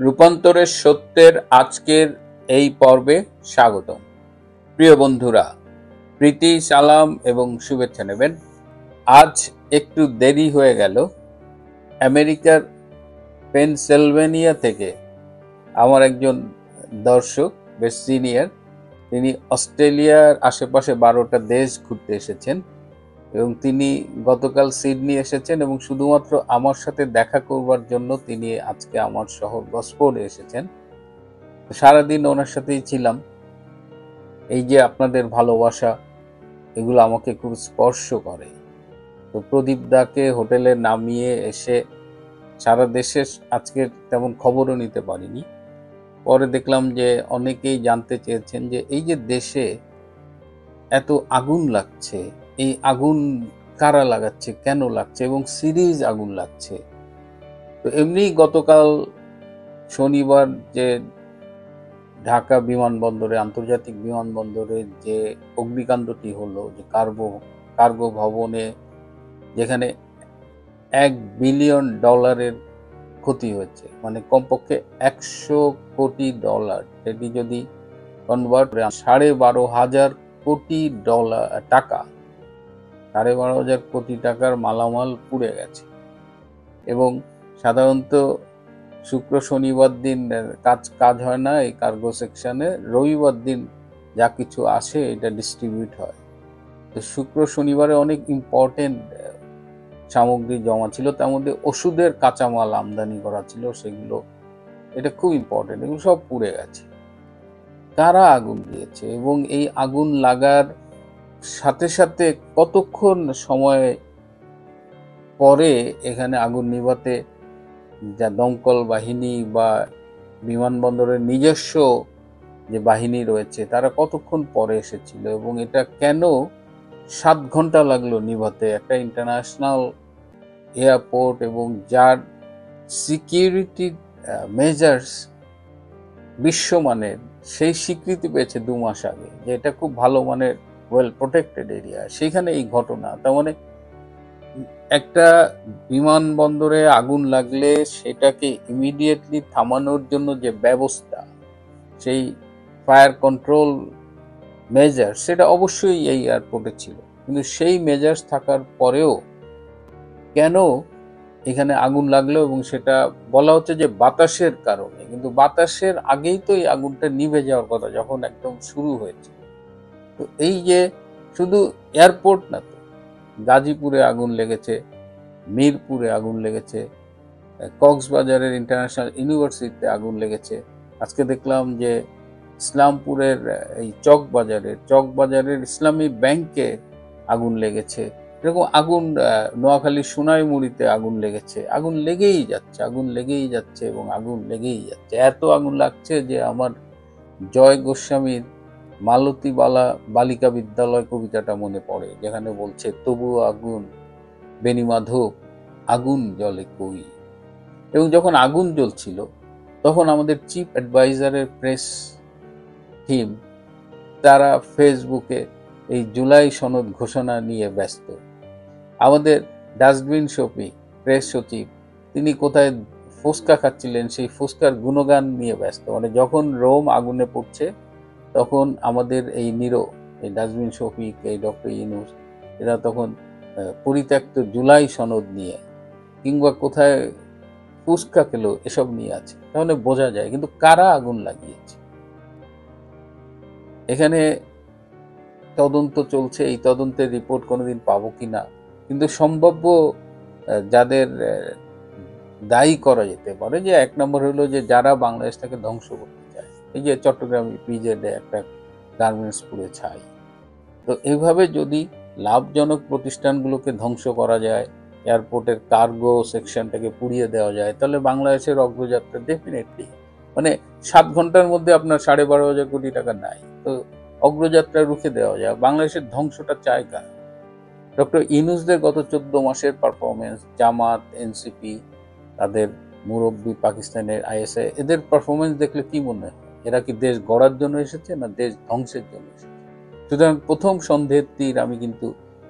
রূপান্তরের সত্যের আজকের এই পর্বে স্বাগতম। প্রিয় বন্ধুরা, প্রীতি, সালাম এবং শুভেচ্ছা নেবেন। আজ একটু দেরি হয়ে গেল। আমেরিকার পেনসিলভেনিয়া থেকে আমার একজন দর্শক, বেশ সিনিয়র, তিনি অস্ট্রেলিয়ার আশেপাশে 12টা দেশ ঘুরতে এসেছেন এবং তিনি গতকাল সিডনি এসেছেন এবং শুধুমাত্র আমার সাথে দেখা করবার জন্য তিনি আজকে আমার শহর গসফোর্ডে এসেছেন। সারাদিন ওনার সাথেই ছিলাম। এই যে আপনাদের ভালোবাসা, এগুলো আমাকে খুব স্পর্শ করে। তো প্রদীপ দাকে হোটেলে নামিয়ে এসে সারা দেশে আজকে তেমন খবরও নিতে পারিনি। পরে দেখলাম যে অনেকেই জানতে চেয়েছেন যে এই যে দেশে এত আগুন লাগছে, এই আগুন কারা লাগাচ্ছে, কেন লাগছে এবং সিরিজ আগুন লাগছে। তো এমনি গতকাল শনিবার যে ঢাকা বিমানবন্দরে, আন্তর্জাতিক বিমানবন্দরে যে অগ্নিকাণ্ডটি হলো, যে কার্গো ভবনে, যেখানে $1 বিলিয়ন ক্ষতি হয়েছে, মানে কমপক্ষে $100 কোটি। এটি যদি কনভার্ট করে $12,500 কোটি টাকা, $12,500 কোটি টাকার মালামাল পুড়ে গেছে। এবং সাধারণত শুক্র শনিবার দিন কাজ হয় না এই কার্গো সেকশনে, রবিবার দিন যা কিছু আসে এটা ডিস্ট্রিবিউট হয়। তো শুক্র শনিবারে অনেক ইম্পর্টেন্ট সামগ্রী জমা ছিল, তার মধ্যে ওষুধের কাঁচামাল আমদানি করা ছিল, সেগুলো, এটা খুব ইম্পর্টেন্ট, এগুলো সব পুড়ে গেছে। কারা আগুন দিয়েছে এবং এই আগুন লাগার সাথে সাথে কতক্ষণ সময় পরে এখানে আগুন নিভাতে যা দমকল বাহিনী বা বিমানবন্দরের নিজস্ব যে বাহিনী রয়েছে তারা কতক্ষণ পরে এসেছিল এবং এটা কেন 7 ঘন্টা লাগলো নিভাতে? একটা ইন্টারন্যাশনাল এয়ারপোর্ট এবং যার সিকিউরিটি মেজার্স বিশ্বমানের, সেই স্বীকৃতি পেয়েছে 2 মাস আগে যে এটা খুব ভালো মানের ওয়েল প্রোটেক্টেড এরিয়া, সেখানে এই ঘটনা। তার মানে একটা বিমানবন্দরে আগুন লাগলে সেটাকে ইমিডিয়েটলি থামানোর জন্য যে ব্যবস্থা, সেই ফায়ার কন্ট্রোল মেজার, সেটা অবশ্যই এই এয়ারপোর্টে ছিল, কিন্তু সেই মেজার্স থাকার পরেও কেন এখানে আগুন লাগলো? এবং সেটা বলা হচ্ছে যে বাতাসের কারণে, কিন্তু বাতাসের আগেই তো এই আগুনটা নিভে যাওয়ার কথা যখন একদম শুরু হয়েছে। তো এই যে শুধু এয়ারপোর্ট না, তো গাজীপুরে আগুন লেগেছে, মিরপুরে আগুন লেগেছে, কক্সবাজারের ইন্টারন্যাশনাল ইউনিভার্সিটিতে আগুন লেগেছে, আজকে দেখলাম যে ইসলামপুরের এই চকবাজারের ইসলামী ব্যাংকে আগুন লেগেছে। এরকম আগুন নোয়াখালীর সোনাইমুড়িতে আগুন লেগেছে। আগুন লেগেই যাচ্ছে এবং আগুন লেগেই যাচ্ছে। এত আগুন লাগছে যে আমার জয় গোস্বামীর মালতী বালিকা বিদ্যালয় কবিতাটা মনে পড়ে, যেখানে বলছে তবুও আগুন বেণীমাধব আগুন জ্বলে কই। এবং যখন আগুন জ্বলছিল তখন আমাদের চিফ অ্যাডভাইজারের প্রেস টিম, তারা ফেসবুকে এই জুলাই সনদ ঘোষণা নিয়ে ব্যস্ত। আমাদের ডাস্টবিন শফিক, প্রেস সচিব, তিনি কোথায় ফুচকা খাচ্ছিলেন, সেই ফুচকার গুণগান নিয়ে ব্যস্ত। মানে যখন রোম আগুনে পড়ছে তখন আমাদের এই এই ডাস্টবিন শফিক, এই ডক্টর ইউনূস, এরা তখন পরিত্যক্ত জুলাই সনদ নিয়ে কিংবা কোথায় ফুচকা খেলো এসব নিয়ে আছে। তাহলে বোঝা যায় কিন্তু কারা আগুন লাগিয়েছে। এখানে তদন্ত চলছে, এই তদন্তের রিপোর্ট কোনোদিন পাবো কিনা, কিন্তু সম্ভাব্য যাদের দায়ী করা যেতে পারে, যে 1 নম্বর হলো যে যারা বাংলাদেশটাকে ধ্বংস করতে চায়। এই যে চট্টগ্রাম পিজেডে একটা গার্মেন্টস পুড়ে ছাই। তো এইভাবে যদি লাভজনক প্রতিষ্ঠানগুলোকে ধ্বংস করা যায়, এয়ারপোর্টের কার্গো সেকশনটাকে পুড়িয়ে দেওয়া যায়, তাহলে বাংলাদেশের অগ্রযাত্রা ডেফিনেটলি, মানে 7 ঘন্টার মধ্যে আপনার $12,500 কোটি টাকা নাই, তো অগ্রযাত্রা রুখে দেওয়া যায়। বাংলাদেশের ধ্বংসটা চায় কারা? ডক্টর ইউনূসদের গত 14 মাসের পারফরমেন্স, জামাত, এনসিপি, তাদের মুরব্বী পাকিস্তানের আইএসআই, এদের পারফরমেন্স দেখলে কি মনে হয়? এরা কি দেশ গড়ার জন্য এসেছে না দেশ ধ্বংসের জন্য এসেছে? সুতরাং প্রথম সন্দেহের তীর আমি কিন্তু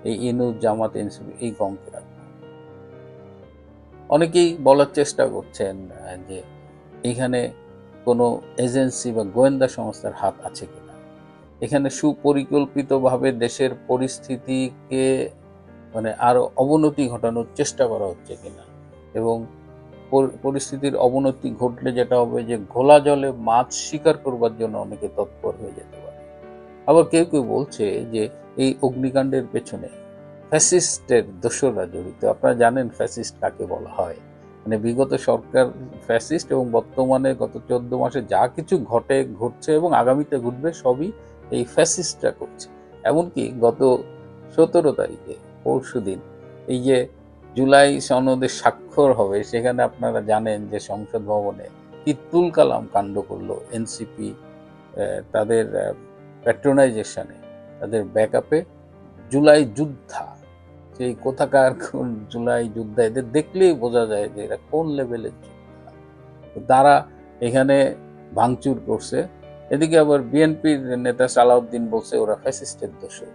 এই ইউনূস, জামাত, এনসিপি এই গণকে রাখবো। অনেকেই বলার চেষ্টা করছেন যে এখানে কোনো এজেন্সি বা গোয়েন্দা সংস্থার হাত আছে কিনা, এখানে সুপরিকল্পিতভাবে দেশের পরিস্থিতিকে মানে আরো অবনতি ঘটানোর চেষ্টা করা হচ্ছে কিনা, এবং পরিস্থিতির অবনতি ঘটলে যেটা হবে যে ঘোলা জলে মাছ শিকার করবার জন্য অনেকে তৎপর হয়ে যেতে পারে। আবার কেউ কেউ বলছে যে এই অগ্নিকাণ্ডের পেছনে ফ্যাসিস্টের দোসররা জড়িত। আপনারা জানেন ফ্যাসিস্ট কাকে বলা হয়। মানে বিগত সরকার ফ্যাসিস্ট, এবং বর্তমানে গত 14 মাসে যা কিছু ঘটছে এবং আগামীতে ঘটবে সবই এই ফ্যাসিস্টরা করছে। এমনকি গত 17 তারিখে পরশুদিন এই যে জুলাই সনদে স্বাক্ষর হবে, সেখানে আপনারা জানেন যে সংসদ ভবনে কি তুলকালাম কাণ্ড করলো এনসিপি। তাদের প্যাট্রোনাইজেশনে, তাদের ব্যাকআপে জুলাই যোদ্ধা, সেই কোথাকার কোন জুলাই যোদ্ধা, এদের দেখলেই বোঝা যায় যে এরা কোন লেভেলের যোদ্ধা। তারা এখানে ভাঙচুর করছে। এদিকে আবার বিএনপির নেতা সালাউদ্দিন বলছে ওরা ফ্যাসিস্টের দোষর।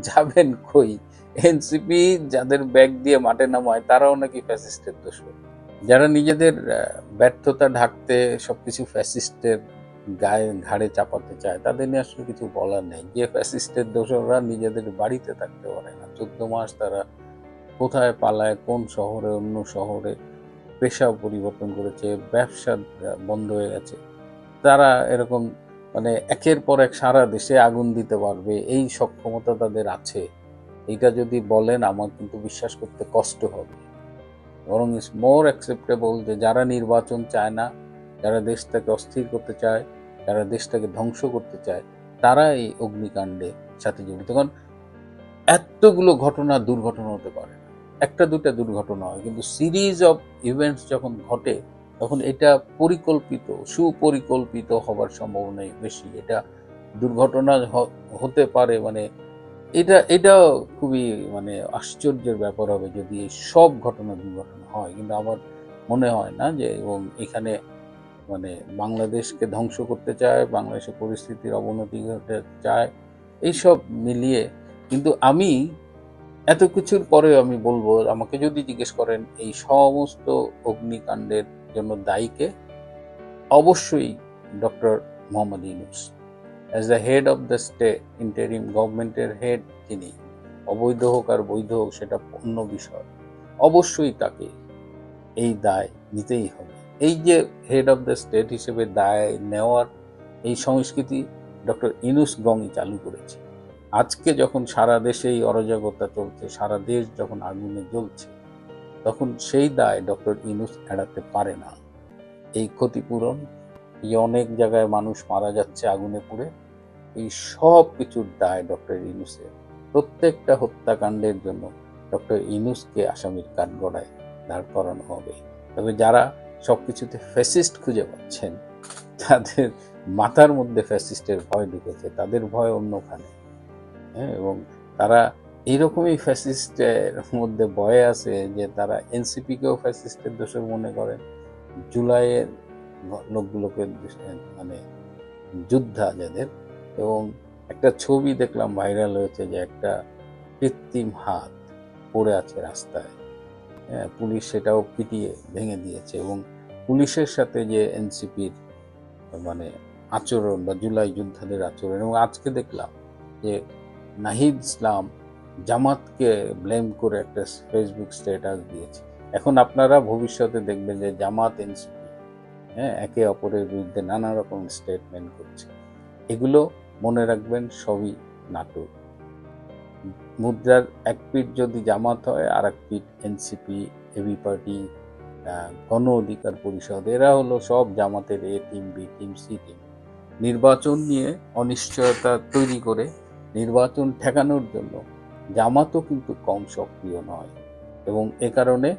যাবেন কই? এনসিপি যাদের ব্যাগ দিয়ে মাঠে নামায় তারাও নাকি ফ্যাসিস্টের দোষর। যারা নিজেদের ব্যর্থতা ঢাকতে সবকিছু ফ্যাসিস্টের গায়ে ঘাড়ে চাপাতে চায়, তাদের নিয়ে আসলে কিছু বলার নেই। যে ফ্যাসিস্টের দোসররা নিজেদের বাড়িতে থাকতে পারে না, 14 মাস তারা কোথায় পালায়, কোন শহরে অন্য শহরে, পেশা পরিবর্তন করেছে, ব্যবসা বন্ধ হয়ে গেছে, তারা এরকম মানে একের পর এক সারা দেশে আগুন দিতে পারবে এই সক্ষমতা তাদের আছে। এইটা যদি বলেন আমার কিন্তু বিশ্বাস করতে কষ্ট হবে। বরং ইস মোর অ্যাকসেপ্টেবল যে যারা নির্বাচন চায় না, যারা দেশটাকে অস্থির করতে চায়, যারা দেশটাকে ধ্বংস করতে চায়, তারা এই অগ্নিকাণ্ডে সাথে জড়িত। কারণ এতগুলো দুর্ঘটনা হতে পারে না, একটা দুটা দুর্ঘটনা হয়, কিন্তু সিরিজ অফ ইভেন্টস যখন ঘটে তখন এটা পরিকল্পিত, সুপরিকল্পিত হবার সম্ভাবনাই বেশি। এটা দুর্ঘটনা হতে পারে, মানে এটা খুবই মানে আশ্চর্যের ব্যাপার হবে যদি এই সব দুর্ঘটনা হয়। কিন্তু আমার মনে হয় না যে, এবং এখানে মানে বাংলাদেশকে ধ্বংস করতে চায়, বাংলাদেশের পরিস্থিতির অবনতি ঘটতে চায়, এইসব মিলিয়ে। কিন্তু আমি এত কিছুর পরেও আমি বলবো, আমাকে যদি জিজ্ঞেস করেন এই সমস্ত অগ্নিকাণ্ডের জন্য দায়ীকে, অবশ্যই doctor Mohammad Yunus. As the head of the state, interim গভর্নমেন্টের হেড যিনি, অবৈধ হোক আর বৈধ হোক সেটা অন্য বিষয়, অবশ্যই তাকে এই দায় নিতেই হবে। এই যে হেড অফ দ্য স্টেট হিসেবে দায় নেওয়ার এই সংস্কৃতি ডক্টর ইউনূস গংই চালু করেছে। আজকে যখন সারা দেশে এই অরাজকতা চলছে, সারা দেশ যখন আগুনে জ্বলছে, তখন সেই দায় ডক্টর ইউনূস এড়াতে পারে না। এই ক্ষতিপূরণ, এই অনেক জায়গায় মানুষ মারা যাচ্ছে আগুনে পুড়ে, এই সব কিছুর দায় ডক্টর ইউনূসের। প্রত্যেকটা হত্যাকাণ্ডের জন্য ডক্টর ইউনূসকে আসামির কাঠগড়ায় দাঁড় করানো হবে। তবে যারা সবকিছুতে ফ্যাসিস্ট খুঁজে পাচ্ছেন, তাদের মাথার মধ্যে ফ্যাসিস্টের ভয় ঢুকেছে, তাদের ভয় অন্যখানে। হ্যাঁ, এবং তারা এইরকমই ফ্যাসিস্টের মধ্যে ভয়ে আছে যে তারা এনসিপিকেও ফ্যাসিস্টের দোষর মনে করেন, জুলাইয়ের লোকগুলোকে মানে যোদ্ধা যাদের। এবং একটা ছবি দেখলাম ভাইরাল হয়েছে যে একটা কৃত্রিম হাত পড়ে আছে রাস্তায়, হ্যাঁ, পুলিশ সেটাও পিটিয়ে ভেঙে দিয়েছে। এবং পুলিশের সাথে যে এনসিপির মানে আচরণ বা জুলাই যোদ্ধাদের আচরণ, এবং আজকে দেখলাম যে নাহিদ ইসলাম জামাতকে ব্লেম করে একটা ফেসবুক স্ট্যাটাস দিয়েছে। এখন আপনারা ভবিষ্যতে দেখবেন যে জামাত এনসিপি, হ্যাঁ, একে অপরের বিরুদ্ধে নানা রকম স্টেটমেন্ট করছে। এগুলো মনে রাখবেন সবই নাটক। মুদ্রার এক পিঠ যদি জামাত হয়, আর এক পিঠ এনসিপি, এবি পার্টি, গণ অধিকার পরিষদ, এরা হলো সব জামাতের A team, B team, C team. নির্বাচন নিয়ে অনিশ্চয়তা তৈরি করে নির্বাচন ঠেকানোর জন্য জামাতও কিন্তু কম সক্রিয় নয়। এবং এ কারণে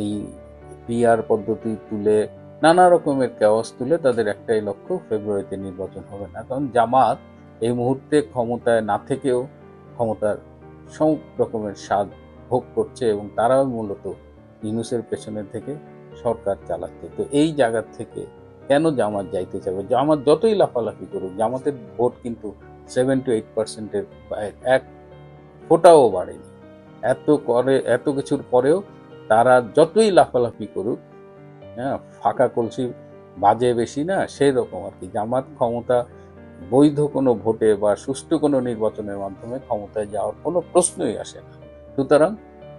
এই পিআর পদ্ধতি তুলে, নানা রকমের কেওয়াস তুলে তাদের একটাই লক্ষ্য, ফেব্রুয়ারিতে নির্বাচন হবে না। কারণ জামাত এই মুহূর্তে ক্ষমতায় না থেকেও ক্ষমতার সব রকমের স্বাদ ভোগ করছে, এবং তারাও মূলত ইউনূসের পেছনে থেকে সরকার চালাচ্ছে। তো এই জায়গা থেকে কেন জামাত যাইতে চাবে? জামাত যতই লাফালাফি করুক, জামাতের ভোট কিন্তু 7 to 8%-এর এক ফোটাও বাড়েনি। এত কিছুর পরেও তারা যতই লাফালাফি করুক, হ্যাঁ, ফাঁকা কলসি বাজে বেশি না, সেই রকম আর কি। জামাত ক্ষমতা বৈধ কোনো ভোটে বা সুষ্ঠু কোনো নির্বাচনের মাধ্যমে ক্ষমতায় যাওয়ার কোনো প্রশ্নই আসে না। সুতরাং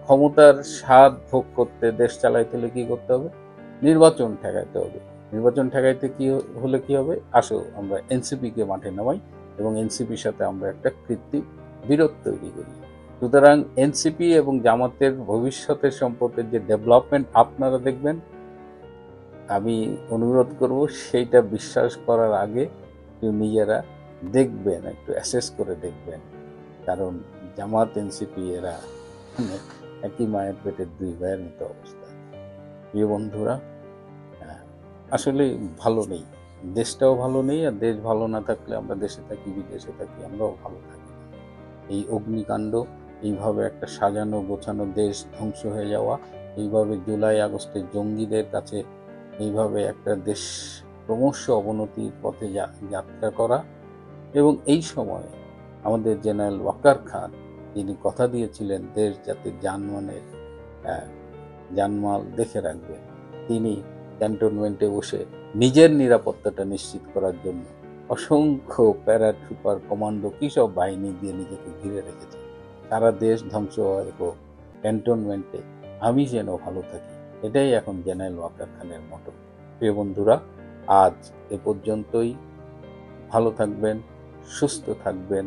ক্ষমতার স্বাদ ভোগ করতে, দেশ চালাইতে হলে কি করতে হবে? নির্বাচন ঠেকাইতে হবে। নির্বাচন ঠেকাইতে হলে কি হবে? আসো আমরা এনসিপিকে মাঠে নামাই এবং এনসিপির সাথে আমরা একটা কৃত্রিম বিরোধ তৈরি করি। সুতরাং এনসিপি এবং জামাতের ভবিষ্যতের সম্পর্কে যে ডেভেলপমেন্ট আপনারা দেখবেন, আমি অনুরোধ করব সেইটা বিশ্বাস করার আগে একটু নিজেরা দেখবেন, একটু অ্যাসেস করে দেখবেন। কারণ জামাত এনসিপি এরা মানে একই মায়ের পেটের দুই ভাইয়ের মতো অবস্থা। প্রিয় বন্ধুরা, আসলে ভালো নেই, দেশটাও ভালো নেই। আর দেশ ভালো না থাকলে আমরা দেশে থাকি বিদেশে থাকি, আমরাও ভালো থাকি না। এই অগ্নিকাণ্ড, এইভাবে একটা সাজানো গোছানো দেশ ধ্বংস হয়ে যাওয়া, এইভাবে জুলাই আগস্টে জঙ্গিদের কাছে এইভাবে একটা দেশ ক্রমশ অবনতির পথে যাত্রা করা, এবং এই সময়ে আমাদের জেনারেল ওয়াকার খান, যিনি কথা দিয়েছিলেন দেশ যাতে জানমাল দেখে রাখবেন, তিনি ক্যান্টনমেন্টে বসে নিজের নিরাপত্তাটা নিশ্চিত করার জন্য অসংখ্য প্যারাট্রুপার, কমান্ডো, কি সব বাহিনী দিয়ে নিজেকে ঘিরে রেখেছে। সারা দেশ ধ্বংস হয় হোক, ক্যান্টনমেন্টে আমি যেন ভালো থাকি, এটাই এখন জেনারেল ওয়াকার খানের মতো। প্রিয় বন্ধুরা, আজ এ পর্যন্তই। ভালো থাকবেন, সুস্থ থাকবেন।